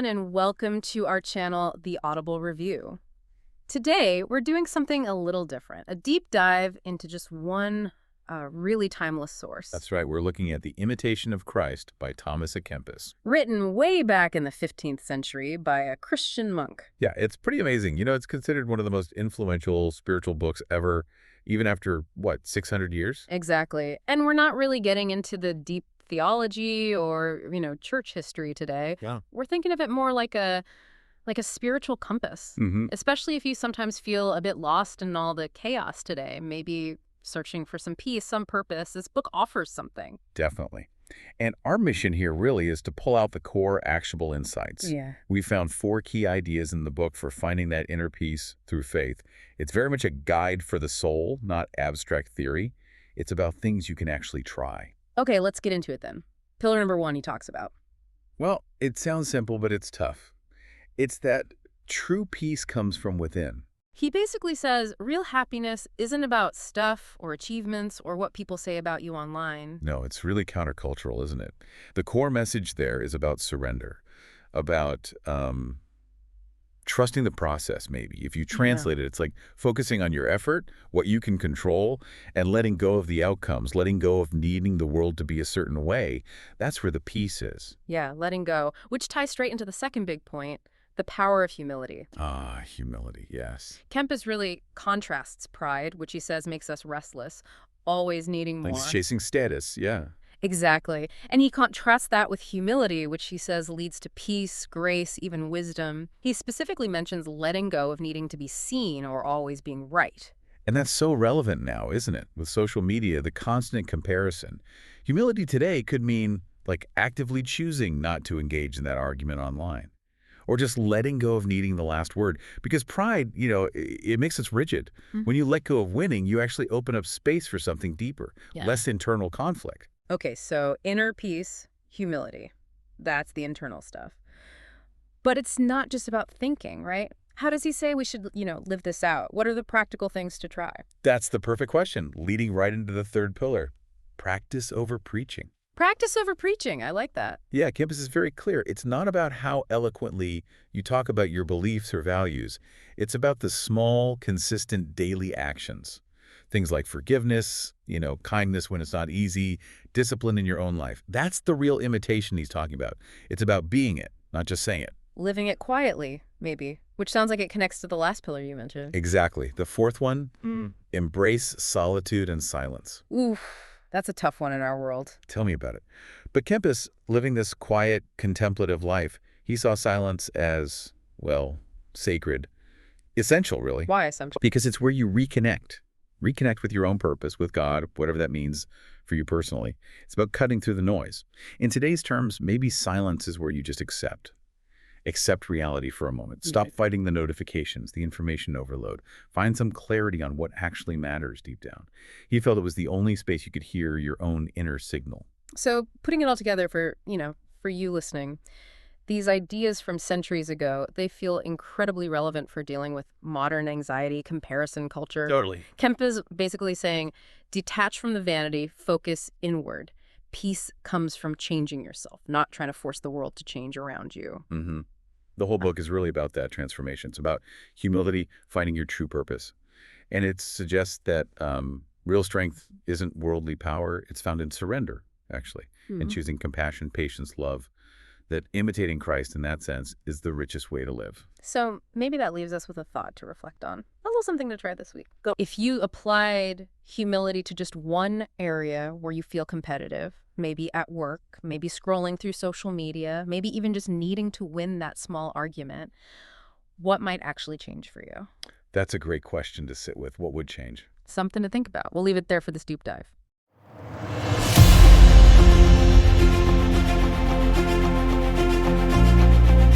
everyone, and welcome to our channel, The Audible Review. Today, we're doing something a little different, a deep dive into just one really timeless source. That's right. We're looking at The Imitation of Christ by Thomas à Kempis. Written way back in the 15th century by a Christian monk. Yeah, it's pretty amazing. You know, it's considered one of the most influential spiritual books ever, even after, 600 years? Exactly. And we're not really getting into the deep theology or, church history today. Yeah. We're thinking of it more like a spiritual compass, especially if you sometimes feel a bit lost in all the chaos today, maybe searching for some peace, some purpose. This book offers something. Definitely. And our mission here really is to pull out the core actionable insights. Yeah. We found 4 key ideas in the book for finding that inner peace through faith. It's very much a guide for the soul, not abstract theory. It's about things you can actually try. Okay, let's get into it then. Pillar number 1 he talks about. Well, it sounds simple, but it's tough. It's that true peace comes from within. He basically says real happiness isn't about stuff or achievements or what people say about you online. No, it's really countercultural, isn't it? The core message there is about surrender, about trusting the process, maybe. If you translate it, it's like focusing on your effort, what you can control, and letting go of the outcomes, letting go of needing the world to be a certain way. That's where the peace is. Yeah, letting go, which ties straight into the second big point, the power of humility. Ah, humility, yes. Kempis really contrasts pride, which he says makes us restless, always needing more. Like chasing status, yeah. Exactly. And he contrasts that with humility, which he says leads to peace, grace, even wisdom. He specifically mentions letting go of needing to be seen or always being right. And that's so relevant now, isn't it? With social media, the constant comparison. Humility today could mean, like, actively choosing not to engage in that argument online. Or just letting go of needing the last word. Because pride, it makes us rigid. When you let go of winning, you actually open up space for something deeper, less internal conflict. Okay, so inner peace, humility. That's the internal stuff. But it's not just about thinking, right? How does he say we should, live this out? What are the practical things to try? That's the perfect question, leading right into the third pillar. Practice over preaching. Practice over preaching. I like that. Yeah, Kempis is very clear. It's not about how eloquently you talk about your beliefs or values. It's about the small, consistent daily actions. Things like forgiveness, kindness when it's not easy, discipline in your own life. That's the real imitation he's talking about. It's about being it, not just saying it. Living it quietly, maybe, which sounds like it connects to the last pillar you mentioned. Exactly. The fourth one, embrace solitude and silence. Oof, that's a tough one in our world. Tell me about it. But Kempis, living this quiet, contemplative life, he saw silence as, sacred, essential, really. Why essential? Because it's where you reconnect. Reconnect with your own purpose, with God, whatever that means for you personally. It's about cutting through the noise. In today's terms, maybe silence is where you just accept. Accept reality for a moment. Stop fighting the notifications, the information overload. Find some clarity on what actually matters deep down. He felt it was the only space you could hear your own inner signal. So putting it all together for you listening, these ideas from centuries ago, they feel incredibly relevant for dealing with modern anxiety, comparison culture. Totally. Kemp is basically saying, detach from the vanity, focus inward. Peace comes from changing yourself, not trying to force the world to change around you. The whole book is really about that transformation. It's about humility, finding your true purpose. And it suggests that real strength isn't worldly power. It's found in surrender, actually, and choosing compassion, patience, love. That imitating Christ in that sense is the richest way to live. So maybe that leaves us with a thought to reflect on. A little something to try this week. Go. If you applied humility to just one area where you feel competitive, maybe at work, maybe scrolling through social media, maybe even just needing to win that small argument, what might actually change for you? That's a great question to sit with. What would change? Something to think about. We'll leave it there for this deep dive.